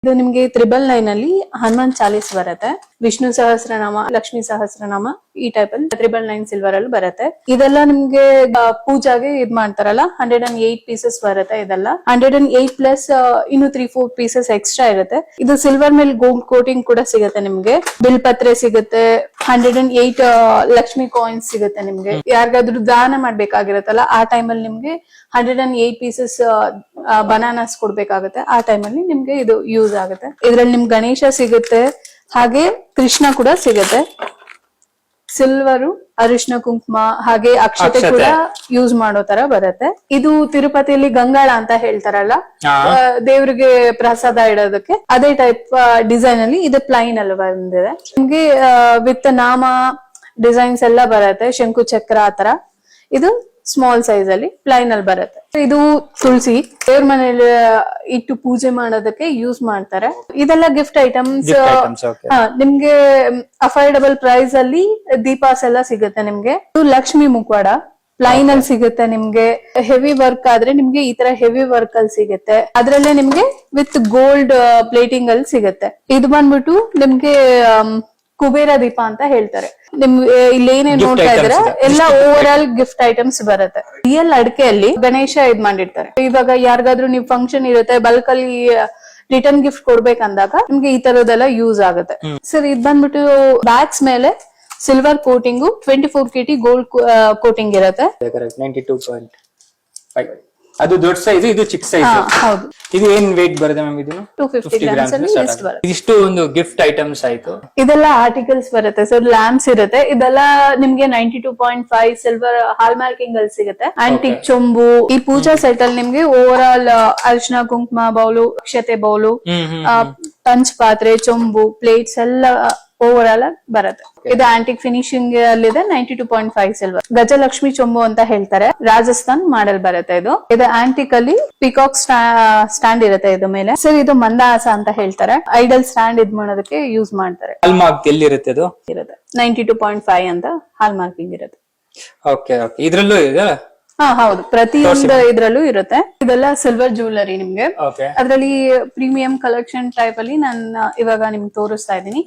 ಇದು ನಿಮ್ಗೆ 999 ಅಲ್ಲಿ ಹನುಮಾನ್ ಚಾಲೀಸ್ ಬರುತ್ತೆ, ವಿಷ್ಣು ಸಹಸ್ರನಾಮ, ಲಕ್ಷ್ಮೀ ಸಹಸ್ರನಾಮ, ಈ ಟೈಪ್ ಅಲ್ಲಿ 999 ಸಿಲ್ವರ್ ಅಲ್ಲಿ ಬರುತ್ತೆ. ಇದೆಲ್ಲ ನಿಮ್ಗೆ ಪೂಜಾಗೆ ಇದ್ ಮಾಡ್ತಾರಲ್ಲ 108 ಪೀಸಸ್ ಬರುತ್ತೆ. ಇದೆಲ್ಲ 108 ಪ್ಲಸ್ ಇನ್ನು 3-4 ಪೀಸಸ್ ಎಕ್ಸ್ಟ್ರಾ ಇರುತ್ತೆ. ಇದು ಸಿಲ್ವರ್ ಮೇಲೆ ಗೋಲ್ಡ್ ಕೋಟಿಂಗ್ ಕೂಡ ಸಿಗುತ್ತೆ ನಿಮ್ಗೆ. ಬಿಲ್ಪತ್ರೆ ಸಿಗುತ್ತೆ, 108 ಲಕ್ಷ್ಮಿ ಕಾಯಿನ್ಸ್ ಸಿಗುತ್ತೆ ನಿಮ್ಗೆ. ಯಾರಿಗಾದ್ರೂ ದಾನ ಮಾಡ್ಬೇಕಾಗಿರತ್ತಲ್ಲ ಆ ಟೈಮ್ ಅಲ್ಲಿ ನಿಮ್ಗೆ 108 ಪೀಸಸ್ ಬನಾನಾಸ್ ಕೊಡ್ಬೇಕಾಗುತ್ತೆ. ಆ ಟೈಮ್ ಅಲ್ಲಿ ನಿಮ್ಗೆ ಇದು ಯೂಸ್ ಆಗುತ್ತೆ. ಇದ್ರಲ್ಲಿ ನಿಮ್ಗೆ ಗಣೇಶ ಸಿಗುತ್ತೆ, ಹಾಗೆ ಕೃಷ್ಣ ಕೂಡ ಸಿಗುತ್ತೆ. ಸಿಲ್ವರು, ಅರಿಶಿನ ಕುಂಕುಮ, ಹಾಗೆ ಅಕ್ಷತೆ ಕೂಡ ಯೂಸ್ ಮಾಡೋ ತರ ಬರುತ್ತೆ. ಇದು ತಿರುಪತಿಯಲ್ಲಿ ಗಂಗಾಳ ಅಂತ ಹೇಳ್ತಾರಲ್ಲ, ದೇವ್ರಿಗೆ ಪ್ರಸಾದ ಇಡೋದಕ್ಕೆ, ಅದೇ ಟೈಪ್ ಡಿಸೈನ್ ಅಲ್ಲಿ ಇದು ಪ್ಲೈನ್ ಅಲ್ಲಿ ಬಂದಿದೆ. ನಿಮ್ಗೆ ವಿತ್ ನಾಮ ಡಿಸೈನ್ಸ್ ಎಲ್ಲ ಬರುತ್ತೆ, ಶಂಕು ಚಕ್ರ ಆತರ. ಇದು ಸ್ಮಾಲ್ ಸೈಜ್ ಅಲ್ಲಿ ಪ್ಲೈನ್ ಅಲ್ಲಿ ಬರುತ್ತೆ. ಇದು ತುಳಸಿ ದೇವ್ರ ಮನೇಲಿ ಇಟ್ಟು ಪೂಜೆ ಮಾಡೋದಕ್ಕೆ ಯೂಸ್ ಮಾಡ್ತಾರೆ. ಇದೆಲ್ಲ ಗಿಫ್ಟ್ ಐಟಮ್ಸ್. ನಿಮ್ಗೆ ಅಫೋರ್ಡಬಲ್ ಪ್ರೈಸ್ ಅಲ್ಲಿ ದೀಪಾಸ್ ಎಲ್ಲ ಸಿಗುತ್ತೆ ನಿಮ್ಗೆ. ಇದು ಲಕ್ಷ್ಮಿ ಮುಖವಾಡ ಪ್ಲೈನ್ ಅಲ್ಲಿ ಸಿಗುತ್ತೆ ನಿಮ್ಗೆ. ಹೆವಿ ವರ್ಕ್ ಆದ್ರೆ ನಿಮ್ಗೆ ಈ ತರ ಹೆವಿ ವರ್ಕ್ ಅಲ್ಲಿ ಸಿಗುತ್ತೆ. ಅದ್ರಲ್ಲೇ ನಿಮ್ಗೆ ವಿತ್ ಗೋಲ್ಡ್ ಪ್ಲೇಟಿಂಗ್ ಅಲ್ಲಿ ಸಿಗುತ್ತೆ. ಇದು ಬಂದ್ಬಿಟ್ಟು ನಿಮ್ಗೆ ಕುಬೇರ ದೀಪ ಅಂತ ಹೇಳ್ತಾರೆ. ನಿಮ್ ಇಲ್ಲಿ ಏನೇನ್ ನೋಡ್ತಾ ಇದ್ರೆ ಎಲ್ಲ ಓವರ್ ಆಲ್ ಗಿಫ್ಟ್ ಐಟಮ್ಸ್ ಬರುತ್ತೆ. ರಿಯಲ್ ಅಡಿಕೆಯಲ್ಲಿ ಗಣೇಶ ಇದ್ ಮಾಡಿರ್ತಾರೆ. ಇವಾಗ ಯಾರಿಗಾದ್ರೂ ನೀವು ಫಂಕ್ಷನ್ ಇರುತ್ತೆ, ಬಲ್ಕ್ ಅಲ್ಲಿ ರಿಟರ್ನ್ ಗಿಫ್ಟ್ ಕೊಡ್ಬೇಕಂದಾಗ ನಿಮ್ಗೆ ಈ ತರದೆಲ್ಲ ಯೂಸ್ ಆಗುತ್ತೆ. ಸರ್ ಇದ್ ಬಂದ್ಬಿಟ್ಟು ಬ್ಯಾಗ್ಸ್ ಮೇಲೆ silver coating 24 kg gold coating ಇರುತ್ತೆ. 92.5 ಅದು ದೊಡ್ಡ ಸೈಜ್, ಇದು ಚಿಕ್ಕ ಸೈಜ್. ಹೌದು. ಇದು ಏನ್ ವೇಟ್ ಬರುತ್ತೆ ಮ್ಯಾಮ್? ಇದು 250 grams ಅಲ್ಲಿ ಎಷ್ಟು ಬರುತ್ತೆ. ಇದಿಷ್ಟು ಒಂದು ಗಿಫ್ಟ್ ಐಟಮ್ಸ್ ಆಯ್ತು. ಇದೆಲ್ಲ ಆರ್ಟಿಕಲ್ಸ್ ಬರುತ್ತೆ ಸರ್. ಲ್ಯಾಂಪ್ಸ್ ಇರುತ್ತೆ. ಇದೆಲ್ಲ ನಿಮ್ಗೆ 92.5 ಸಿಲ್ವರ್ ಹಾಲ್ ಮಾರ್ಕಿಂಗ್ ಅಲ್ಲಿ ಸಿಗುತ್ತೆ. ಆಂಟಿಕ್ ಚೊಂಬು, ಈ ಪೂಜಾ ಸೆಟ್ ಅಲ್ಲಿ ನಿಮ್ಗೆ ಓವರ್ ಆಲ್ ಅರಿಶಿನ ಕುಂಕುಮ ಬೌಲು, ಅಕ್ಷತೆ ಬೌಲು, ಪಂಚ್ ಪಾತ್ರೆ, ಚೊಂಬು, ಪ್ಲೇಟ್ಸ್ ಎಲ್ಲ ಓವರ್ ಆಲ್ ಬರುತ್ತೆ. ಇದು ಆಂಟಿಕ್ ಫಿನಿಶಿಂಗ್ ಅಲ್ಲಿದೆ. 92.5 ಸಿಲ್ವರ್. ಗಜಲಕ್ಷ್ಮಿ ಚೊಂಬು ಅಂತ ಹೇಳ್ತಾರೆ, ರಾಜಸ್ಥಾನ್ ಮಾಡೆಲ್ ಬರುತ್ತೆ ಇದು. ಇದು ಆಂಟಿಕ್ ಅಲ್ಲಿ ಪಿಕಾಕ್ ಸ್ಟ್ಯಾಂಡ್ ಇರುತ್ತೆ ಇದು ಮೇಲೆ. ಸರ್ ಇದು ಮಂದಹಾಸ ಅಂತ ಹೇಳ್ತಾರೆ. ಐಡಲ್ ಸ್ಟ್ಯಾಂಡ್ ಇದ್ ಮಾಡೋದಕ್ಕೆ ಯೂಸ್ ಮಾಡ್ತಾರೆ. ಹಾಲ್ ಮಾರ್ಕ್ ಎಲ್ಲಿರುತ್ತೆ? ಅದು ಇರುತ್ತೆ 92.5 ಅಂತ ಹಾಲ್ ಮಾರ್ಕಿಂಗ್ ಇರುತ್ತೆ. Okay okay. ಇದ್ರಲ್ಲೂ ಇದೆ? ಹೌದು, ಪ್ರತಿಯೊಂದು ಇದ್ರಲ್ಲೂ ಇರುತ್ತೆ. ಇದೆಲ್ಲ ಸಿಲ್ವರ್ ಜ್ಯುವೆಲರಿ ನಿಮ್ಗೆ. ಅದ್ರಲ್ಲಿ ಪ್ರೀಮಿಯಂ ಕಲೆಕ್ಷನ್ ಟೈಪ್ ಅಲ್ಲಿ ನಾನು ಇವಾಗ ನಿಮ್ಗೆ ತೋರಿಸ್ತಾ ಇದ್ದೀನಿ.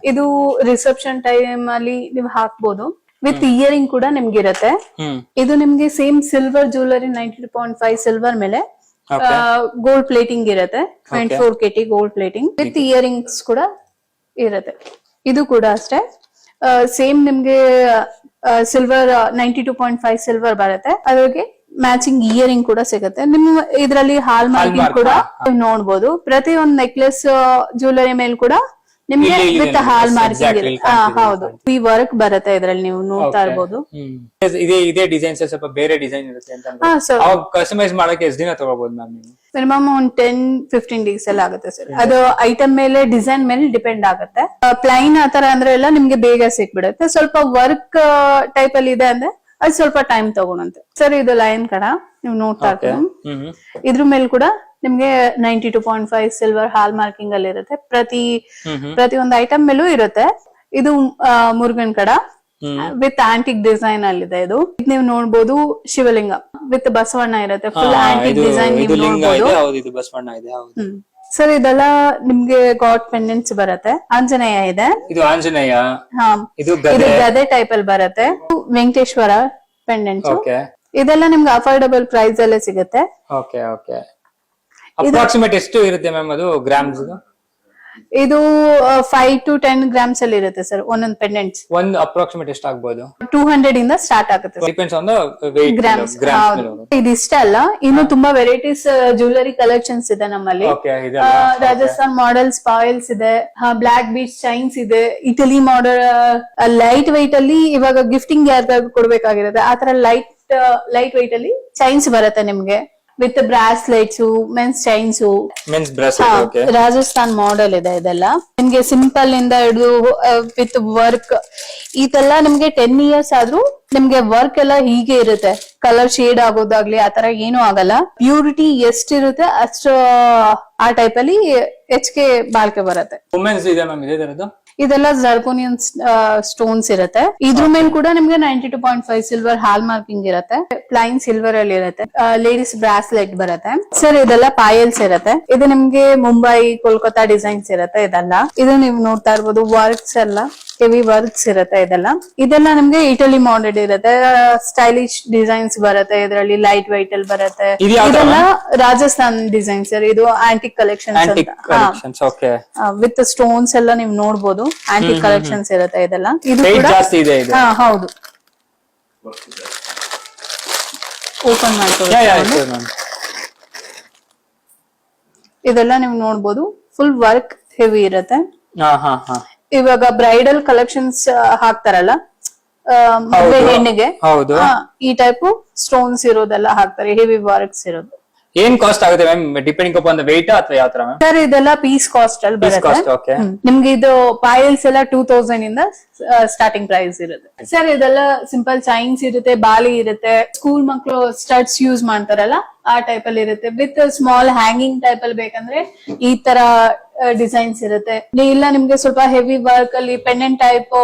ಇದು ರಿಸೆಪ್ಷನ್ ಟೈಮ್ ಅಲ್ಲಿ ನೀವು ಹಾಕ್ಬೋದು. ವಿತ್ ಇಯರಿಂಗ್ ಕೂಡ ನಿಮ್ಗೆ ಇರುತ್ತೆ. ಇದು ನಿಮ್ಗೆ ಸೇಮ್ ಸಿಲ್ವರ್ ಜ್ಯುವೆಲರಿ 92.5 ಸಿಲ್ವರ್ ಮೇಲೆ ಗೋಲ್ಡ್ ಪ್ಲೇಟಿಂಗ್ ಇರುತ್ತೆ. 24 kg gold plating with earrings ಕೂಡ ಇರುತ್ತೆ. ಇದು ಕೂಡ ಅಷ್ಟೇ ಸೇಮ್ ನಿಮ್ಗೆ ಸಿಲ್ವರ್ 92.5 ಸಿಲ್ವರ್ ಬರುತ್ತೆ. ಅದ್ರಿಗೆ ಮ್ಯಾಚಿಂಗ್ ಇಯರಿಂಗ್ ಕೂಡ ಸಿಗುತ್ತೆ. ನಿಮ್ ಇದ್ರಲ್ಲಿ ಹಾಲ್ ಮಾರ್ಕಿಂಗ್ ಕೂಡ ನೋಡ್ಬೋದು. ಪ್ರತಿ ಒಂದ್ ನೆಕ್ಲೆಸ್ ಜ್ಯುವೆಲರಿ ಮೇಲೆ ಕೂಡ ನಿಮ್ಗೆ ವಿತ್ ಹಾಲ್ ಮಾರ್ಕಿಂಗ್ ಇರುತ್ತೆ. ಹೌದು, ಈ ವರ್ಕ್ ಬರುತ್ತೆ ಇದ್ರಲ್ಲಿ, ನೀವು ನೋಡ್ತಾ ಇರ್ಬೋದು. ಇದೇ ಡಿಸೈನ್ಸ್ ಸ್ವಲ್ಪ ಬೇರೆ ಡಿಸೈನ್ ಇರುತ್ತೆ ಅಂತ ಕಸ್ಟಮೈಸ್ ಮಾಡಕ್ಕೆ ಎಷ್ಟು ದಿನ ತಗೋಬಹುದು ಮ್ಯಾಮ್? ಮಿನಿಮಮ್ ಒಂದು 10-15 ಡೇಸ್ ಎಲ್ಲ ಆಗುತ್ತೆ ಸರ್. ಅದು ಐಟಮ್ ಮೇಲೆ, ಡಿಸೈನ್ ಮೇಲೆ ಡಿಪೆಂಡ್ ಆಗುತ್ತೆ. ಪ್ಲೈನ್ ಆತರ ಅಂದ್ರೆ ಎಲ್ಲ ನಿಮ್ಗೆ ಬೇಗ ಸಿಕ್ಬಿಡುತ್ತೆ. ಸ್ವಲ್ಪ ವರ್ಕ್ ಟೈಪ್ ಅಲ್ಲಿ ಇದೆ ಅಂದ್ರೆ ಅದು ಸ್ವಲ್ಪ ಟೈಮ್ ತಗೊಳುತ್ತೆ ಸರ್. ಇದು ಲೈನ್ ಕಡ ನೀವು ನೋಡ್ತಾ ಇರ್ತೀವಿ. ಇದ್ರ ಮೇಲೆ ಕೂಡ ನಿಮ್ಗೆ 92.5 ಸಿಲ್ವರ್ ಹಾಲ್ ಮಾರ್ಕಿಂಗ್ ಅಲ್ಲಿ ಇರುತ್ತೆ. ಪ್ರತಿ ಒಂದು ಐಟಮ್ ಮೇಲೂ ಇರುತ್ತೆ. ಇದು ಮುರುಗನ್ ಕಡ ವಿತ್ ಆಂಟಿಕ್ ಡಿಸೈನ್ ಅಲ್ಲಿದೆ. ಇದು ನೀವು ನೋಡ್ಬೋದು. ಶಿವಲಿಂಗ ವಿತ್ ಬಸವಣ್ಣ ಇರುತ್ತೆ. ಫುಲ್ ಆಂಟಿಕ್ ಡಿಸೈನ್ ನೀವು ನೋಡ್ಬೋದು. ಸರ್ ಇದೆಲ್ಲ ನಿಮ್ಗೆ ಗಾಡ್ ಪೆಂಡೆಂಟ್ಸ್ ಬರುತ್ತೆ. ಆಂಜನೇಯ ಇದೆ. ಇದು ಆಂಜನೇಯ. ಇದು ಗದೆ ಟೈಪ್ ಅಲ್ಲಿ ಬರುತ್ತೆ. ವೆಂಕಟೇಶ್ವರ ಪೆಂಡೆಂಟ್ಸ್. ಇದೆಲ್ಲ ನಿಮ್ಗೆ ಅಫೋರ್ಡಬಲ್ ಪ್ರೈಸ್ ಅಲ್ಲೇ ಸಿಗುತ್ತೆ. ಅಪ್ರಾಕ್ಸಿಮೇಟ್ ಎಷ್ಟು ಇರುತ್ತೆ ಮ್ಯಾಮ್ ಅದು ಗ್ರಾಮ್ಸ್? ಇದು 5 to 10 ಗ್ರಾಮ್ಸ್ ಅಲ್ಲಿ ಇರುತ್ತೆ ಸರ್ ಒಂದೊಂದು ಪೆಂಡೆಂಟ್ಸ್. ಒಂದು ಅಪ್ರಾಕ್ಸಿಮೇಟ್ ಎಷ್ಟು ಆಗ್ಬೋದು? 200 ಇಂದ ಸ್ಟಾರ್ಟ್ ಆಗುತ್ತೆ. Depends on the weight grams. ಇದಿಷ್ಟ ಅಲ್ಲ, ಇನ್ನು ತುಂಬಾ ವೆರೈಟೀಸ್ ಜ್ಯುವೆಲರಿ ಕಲೆಕ್ಷನ್ಸ್ ಇದೆ ನಮ್ಮಲ್ಲಿ. ರಾಜಸ್ಥಾನ್ ಮಾಡೆಲ್ಸ್ ಪಾಯಿಲ್ಸ್ ಇದೆ, ಬ್ಲಾಕ್ ಬೀಚ್ ಚೈನ್ಸ್ ಇದೆ, ಇಟಲಿ ಮಾಡೆಲ್ ಲೈಟ್ ವೆಯ್ಟ್ ಅಲ್ಲಿ. ಇವಾಗ ಗಿಫ್ಟಿಂಗ್ ಯಾರಿಗಾದ್ರು ಕೊಡ್ಬೇಕಾಗಿರುತ್ತೆ ಆತರ ಲೈಟ್ ವೆಯ್ಟ್ ಅಲ್ಲಿ ಚೈನ್ಸ್ ಬರುತ್ತೆ ನಿಮ್ಗೆ. With bracelets, men's chains, Rajasthan model ಇದೆ. ಇದೆಲ್ಲ ನಿಮ್ಗೆ ಸಿಂಪಲ್ ಇಂದ ಹಿಡಿದು ವಿತ್ ವರ್ಕ್ ಇದೆಲ್ಲ ನಿಮ್ಗೆ 10 ಇಯರ್ಸ್ ಆದ್ರೂ ನಿಮ್ಗೆ ವರ್ಕ್ ಎಲ್ಲ ಹೀಗೆ ಇರುತ್ತೆ. ಕಲರ್ ಶೇಡ್ ಆಗೋದಾಗ್ಲಿ ಆತರ ಏನು ಆಗಲ್ಲ. ಪ್ಯೂರಿಟಿ ಎಷ್ಟಿರುತ್ತೆ ಅಷ್ಟು ಆ ಟೈಪ್ ಅಲ್ಲಿ ಹೆಚ್ಚಿಗೆ ಬಾಳ್ಕೆ ಬರುತ್ತೆ. ವುಮೆನ್ಸ್ ಇದೆ ಮ್ಯಾಮ್ ಇದೇ ತರದ್ದು? ಇದೆಲ್ಲ ಜರ್ಕೋನಿಯನ್ ಸ್ಟೋನ್ಸ್ ಇರುತ್ತೆ. ಇದ್ರ ಮೇಲೆ ಕೂಡ ನಿಮ್ಗೆ 92.5 ಸಿಲ್ವರ್ ಹಾಲ್ ಮಾರ್ಕಿಂಗ್ ಇರುತ್ತೆ. ಪ್ಲೈನ್ ಸಿಲ್ವರ್ ಅಲ್ಲಿ ಇರುತ್ತೆ. ಲೇಡೀಸ್ ಬ್ರಾಸ್ಲೆಟ್ ಬರುತ್ತೆ ಸರ್. ಇದೆಲ್ಲ ಪಾಯಲ್ಸ್ ಇರುತ್ತೆ. ಇದು ನಿಮ್ಗೆ ಮುಂಬೈ ಕೋಲ್ಕತ್ತಾ ಡಿಸೈನ್ಸ್ ಇರುತ್ತೆ. ಇದು ನೀವು ನೋಡ್ತಾ ಇರ್ಬೋದು ವರ್ಕ್ಸ್ ಎಲ್ಲ ಹೆವಿ ವರ್ಕ್ಸ್ ಇರುತ್ತೆ. ಇದೆಲ್ಲ ನಿಮ್ಗೆ ಇಟಲಿ ಮಾಡೆಲ್ ಇರುತ್ತೆ. ಸ್ಟೈಲಿಶ್ ಡಿಸೈನ್ಸ್ ಬರುತ್ತೆ. ಇದರಲ್ಲಿ ಲೈಟ್ ವೈಟ್ ಅಲ್ಲಿ ಬರುತ್ತೆ. ಇದೆಲ್ಲ ರಾಜಸ್ಥಾನ್ ಡಿಸೈನ್ಸ್ ಸರ್. ಇದು ಆಂಟಿಕ್ ಕಲೆಕ್ಷನ್ಸ್ ವಿತ್ ಸ್ಟೋನ್ಸ್ ಎಲ್ಲ ನೀವು ನೋಡ್ಬೋದು. ಆಂಟಿಕ್ ಕಲೆಕ್ಷನ್ಸ್ ಇರುತ್ತೆ. ಇದೆಲ್ಲ ಇದು ಕೂಡ ಹೌದು. ಓಪನ್ ಮಾಡ್ಕೊಳ್ಳಿ. ಇದೆಲ್ಲ ನೀವು ನೋಡ್ಬೋದು. ಫುಲ್ ವರ್ಕ್ ಹೆವಿ ಇರುತ್ತೆ. ಇವಾಗ ಬ್ರೈಡಲ್ ಕಲೆಕ್ಷನ್ಸ್ ಹಾಕ್ತಾರಲ್ಲ ಮದುವೆ ಹೆಣ್ಣಿಗೆ, ಈ ಟೈಪ್ ಸ್ಟೋನ್ಸ್ ಇರೋದೆಲ್ಲ ಹಾಕ್ತಾರೆ. ಹೆವಿ ವರ್ಕ್ಸ್ ಇರೋದು. ಏನ್ ಕಾಸ್ಟ್ ಆಗುತ್ತೆ ma'am depending upon the weight ಅಥವಾ ಯಾವ ತರ ಮ್ಯಾಮ್? ಸರ್ ಇದೆಲ್ಲ ಪೀಸ್ ಕಾಸ್ಟ್ ಅಲ್ಲಿ ಬರುತ್ತೆ. ನಿಮ್ಗೆ ಇದು ಪಾಯಲ್ಸ್ ಎಲ್ಲ 2000 ಇಂದ ಸ್ಟಾರ್ಟಿಂಗ್ ಪ್ರೈಸ್ ಇರುತ್ತೆ ಸರ್. ಇದೆಲ್ಲ ಸಿಂಪಲ್ ಚೈನ್ಸ್ ಇರುತ್ತೆ, ಬಾಲಿ ಇರುತ್ತೆ. ಸ್ಕೂಲ್ ಮಕ್ಕಳು ಸ್ಟಡ್ಸ್ ಯೂಸ್ ಮಾಡ್ತಾರಲ್ಲ ಆ ಟೈಪ್ ಅಲ್ಲಿ ಇರುತ್ತೆ. ವಿತ್ ಸ್ಮಾಲ್ ಹ್ಯಾಂಗಿಂಗ್ ಟೈಪ್ ಅಲ್ಲಿ ಬೇಕಂದ್ರೆ ಈ ತರ ಡಿಸೈನ್ಸ್ ಇರುತ್ತೆ. ಇಲ್ಲ ನಿಮ್ಗೆ ಸ್ವಲ್ಪ ಹೆವಿ ವರ್ಕ್ ಅಲ್ಲಿ ಪೆಂಡೆಂಟ್ ಟೈಪ್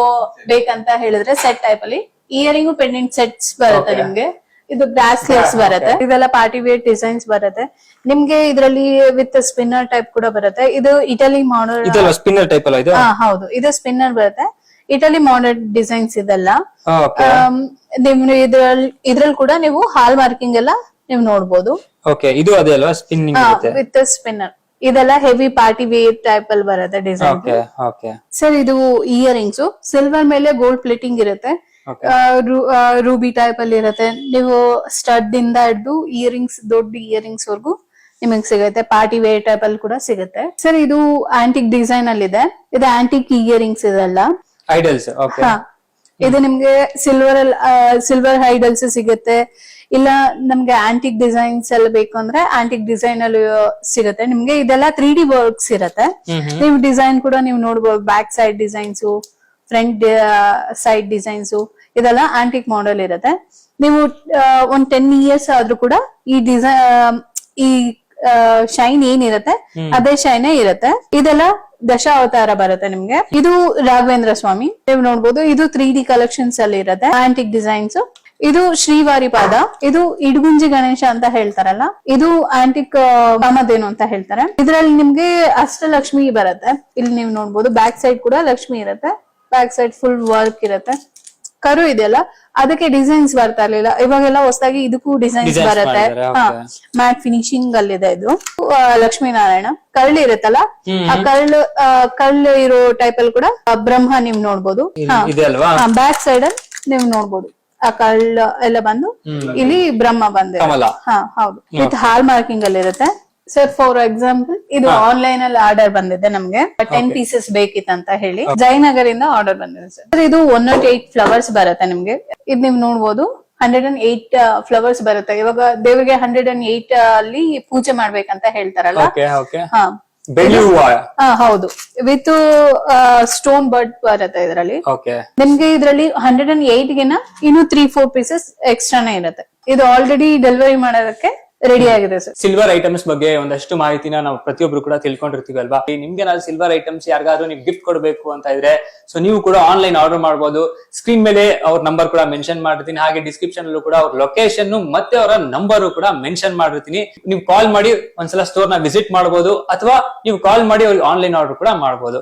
ಬೇಕಂತ ಹೇಳಿದ್ರೆ ಸೆಟ್ ಟೈಪ್ ಅಲ್ಲಿ ಇಯರಿಂಗು ಪೆಂಡೆಂಟ್ ಸೆಟ್ಸ್ ಬರುತ್ತೆ ನಿಮ್ಗೆ. ಇದು ಬ್ರಾಸ್ಲೆಟ್ಸ್ ಬರುತ್ತೆ. ಇದೆಲ್ಲ ಪಾರ್ಟಿ ವೇರ್ ಡಿಸೈನ್ಸ್ ಬರುತ್ತೆ ನಿಮ್ಗೆ. ಇದರಲ್ಲಿ ವಿತ್ ಸ್ಪಿನ್ನರ್ ಟೈಪ್ ಕೂಡ ಬರುತ್ತೆ. ಇದು ಇಟಲಿ ಮಾಡೆಲ್ ಸ್ಪಿನ್ನರ್ ಟೈಪ್ ಅಲ್ಲ ಇದು? ಹೌದು, ಇದು ಸ್ಪಿನ್ನರ್ ಬರುತ್ತೆ. ಇಟಲಿ ಮಾಡೆಲ್ ಡಿಸೈನ್ಸ್ ಇದೆಲ್ಲ. ನಿಮ್ಗೆ ಇದ್ರಲ್ಲಿ ಕೂಡ ನೀವು ಹಾಲ್ ಮಾರ್ಕಿಂಗ್ ಎಲ್ಲ ನೀವು ನೋಡ್ಬೋದು. ಇದು ಅದೇ ಅಲ್ವಾ ಸ್ಪಿನ್ನಿಂಗ್ ವಿತ್ ಸ್ಪಿನ್ನರ್. ಇದೆಲ್ಲ ಹೆವಿ ಪಾರ್ಟಿ ವೇರ್ ಟೈಪ್ ಅಲ್ಲಿ ಬರುತ್ತೆ ಡಿಸೈನ್ ಸರ್. ಇದು ಇಯರಿಂಗ್ಸ್ ಸಿಲ್ವರ್ ಮೇಲೆ ಗೋಲ್ಡ್ ಪ್ಲೇಟಿಂಗ್ ಇರುತ್ತೆ. ರೂಬಿ ಟೈಪ್ ಅಲ್ಲಿ ಇರುತ್ತೆ. ನೀವು ಸ್ಟಡ್ ಇಂದ ಹಿಡಿದು ಇಯರಿಂಗ್ಸ್, ದೊಡ್ಡ ಇಯರಿಂಗ್ಸ್ ವರ್ಗು ನಿಮಗೆ ಸಿಗುತ್ತೆ. ಪಾರ್ಟಿ ವೇರ್ ಟೈಪ್ ಅಲ್ಲಿ ಕೂಡ ಸಿಗುತ್ತೆ ಸರ್. ಇದು ಆಂಟಿಕ್ ಡಿಸೈನ್ ಅಲ್ಲಿ ಇದೆ. ಇದು ಆಂಟಿಕ್ ಇಯರಿಂಗ್ಸ್ ಇದೆಲ್ಲ ಐಡಲ್ಸ್. ಇದು ನಿಮ್ಗೆ ಸಿಲ್ವರ್ ಐಡಲ್ಸ್ ಸಿಗುತ್ತೆ. ಇಲ್ಲ ನಮ್ಗೆ ಆಂಟಿಕ್ ಡಿಸೈನ್ಸ್ ಎಲ್ಲ ಬೇಕು ಅಂದ್ರೆ ಆಂಟಿಕ್ ಡಿಸೈನ್ ಅಲ್ಲಿ ಸಿಗುತ್ತೆ ನಿಮ್ಗೆ. ಇದೆಲ್ಲ 3D ವರ್ಕ್ಸ್ ಇರುತ್ತೆ. ನೀವು ಡಿಸೈನ್ ಕೂಡ ನೀವು ನೋಡ್ಬೋದು. Back side designs, front side designs, ಇದೆಲ್ಲ ಆಂಟಿಕ್ ಮಾಡೆಲ್ ಇರುತ್ತೆ. ನೀವು ಒಂದ್ 10 ಇಯರ್ಸ್ ಆದ್ರೂ ಕೂಡ ಈ ಡಿಸೈನ್, ಈ ಶೈನ್ ಏನಿರುತ್ತೆ ಅದೇ ಶೈನೇ ಇರುತ್ತೆ. ಇದೆಲ್ಲ ದಶಾವತಾರ ಬರುತ್ತೆ ನಿಮ್ಗೆ. ಇದು ರಾಘವೇಂದ್ರ ಸ್ವಾಮಿ ನೀವು ನೋಡ್ಬೋದು. ಇದು 3D ಕಲೆಕ್ಷನ್ಸ್ ಅಲ್ಲಿ ಇರುತ್ತೆ. Antique designs. ಇದು ಶ್ರೀವಾರಿ ಪಾದ. ಇದು ಇಡಗುಂಜಿ ಗಣೇಶ ಅಂತ ಹೇಳ್ತಾರಲ್ಲ, ಇದು ಆಂಟಿಕ್ ಕಾಮಧೇನು ಅಂತ ಹೇಳ್ತಾರೆ. ಇದ್ರಲ್ಲಿ ನಿಮ್ಗೆ ಅಷ್ಟಲಕ್ಷ್ಮಿ ಬರುತ್ತೆ. ಇಲ್ಲಿ ನೀವು ನೋಡ್ಬೋದು ಬ್ಯಾಕ್ ಸೈಡ್ ಕೂಡ ಲಕ್ಷ್ಮಿ ಇರುತ್ತೆ. ಬ್ಯಾಕ್ ಸೈಡ್ ಫುಲ್ ವರ್ಕ್ ಇರುತ್ತೆ. ಕರು ಇದೆಯಲ್ಲ ಅದಕ್ಕೆ ಡಿಸೈನ್ಸ್ ಬರ್ತಾ ಇರ್ಲಿಲ್ಲ. ಇವಾಗೆಲ್ಲ ಹೊಸದಾಗಿ ಇದಕ್ಕೂ ಡಿಸೈನ್ಸ್ ಬರುತ್ತೆ. ಮ್ಯಾಟ್ ಫಿನಿಶಿಂಗ್ ಅಲ್ಲಿದೆ. ಇದು ಲಕ್ಷ್ಮೀನಾರಾಯಣ ಕರ್ಲ್ ಇರುತ್ತಲ್ಲ, ಆ ಕರ್ಲ್ ಇರೋ ಟೈಪ್ ಅಲ್ಲಿ ಕೂಡ ಬ್ರಹ್ಮ ನೀವು ನೋಡ್ಬೋದು. ಬ್ಯಾಕ್ ಸೈಡ್ ಅಲ್ಲಿ ನೀವು ನೋಡ್ಬೋದು ಆ ಕರ್ಲ್ ಎಲ್ಲ ಬಂದು ಇಲ್ಲಿ ಬ್ರಹ್ಮ ಬಂದಿದೆ. ಹೌದು, ವಿತ್ ಹಾಲ್ ಮಾರ್ಕಿಂಗ್ ಅಲ್ಲಿ ಇರುತ್ತೆ ಸರ್. ಫಾರ್ ಎಕ್ಸಾಂಪಲ್ ಇದು ಆನ್ಲೈನ್ ಅಲ್ಲಿ ಆರ್ಡರ್ ಬಂದಿದೆ ನಮ್ಗೆ. 10 ಪೀಸಸ್ ಬೇಕಿತ್ತಂತ ಹೇಳಿ ಜಯನಗರ್ ಇಂದ ಆರ್ಡರ್ ಬಂದಿದೆ ಸರ್. ಇದು 108 ಫ್ಲವರ್ಸ್ ಬರುತ್ತೆ ನಿಮ್ಗೆ. ಇದು ನೀವು ನೋಡ್ಬೋದು 108 ಫ್ಲವರ್ಸ್ ಬರುತ್ತೆ. ಇವಾಗ ದೇವರಿಗೆ 108 ಅಲ್ಲಿ ಪೂಜೆ ಮಾಡ್ಬೇಕಂತ ಹೇಳ್ತಾರಲ್ಲ. ಹೌದು, ವಿತ್ ಸ್ಟೋನ್ ಬರ್ಡ್ ಬರುತ್ತೆ ಇದರಲ್ಲಿ. ನಿಮ್ಗೆ ಇದರಲ್ಲಿ 108 ಗಿನ ಇನ್ನು 3-4 ಪೀಸಸ್ ಎಕ್ಸ್ಟ್ರಾನೇ ಇರುತ್ತೆ. ಇದು ಆಲ್ರೆಡಿ ಡೆಲಿವರಿ ಮಾಡೋದಕ್ಕೆ ರೆಡಿ ಆಗಿದೆ ಸರ್. ಸಿಲ್ವರ್ ಐಟಮ್ಸ್ ಬಗ್ಗೆ ಒಂದಷ್ಟು ಮಾಹಿತಿನ ನಾವು ಪ್ರತಿಯೊಬ್ರು ಕೂಡ ತಿಳ್ಕೊಂಡಿರ್ತೀವಿ ಅಲ್ವಾ. ನಿಮ್ಗೆ ನಾವು ಸಿಲ್ವರ್ ಐಟಮ್ಸ್ ಯಾರಿಗಾದ್ರೂ ನೀವು ಗಿಫ್ಟ್ ಕೊಡಬೇಕು ಅಂತ ಇದ್ರೆ ಸೊ ನೀವು ಕೂಡ ಆನ್ಲೈನ್ ಆರ್ಡರ್ ಮಾಡಬಹುದು. ಸ್ಕ್ರೀನ್ ಮೇಲೆ ಅವ್ರ ನಂಬರ್ ಕೂಡ ಮೆನ್ಷನ್ ಮಾಡಿರ್ತೀನಿ. ಹಾಗೆ ಡಿಸ್ಕ್ರಿಪ್ಷನ್ ಅಲ್ಲೂ ಕೂಡ ಅವ್ರ ಲೊಕೇಶನ್ ಮತ್ತೆ ಅವರ ನಂಬರ್ ಕೂಡ ಮೆನ್ಷನ್ ಮಾಡಿರ್ತೀನಿ. ನೀವು ಕಾಲ್ ಮಾಡಿ ಒಂದ್ಸಲ ಸ್ಟೋರ್ ನ ವಿಸಿಟ್ ಮಾಡಬಹುದು ಅಥವಾ ನೀವು ಕಾಲ್ ಮಾಡಿ ಅವ್ರಿಗೆ ಆನ್ಲೈನ್ ಆರ್ಡರ್ ಕೂಡ ಮಾಡಬಹುದು.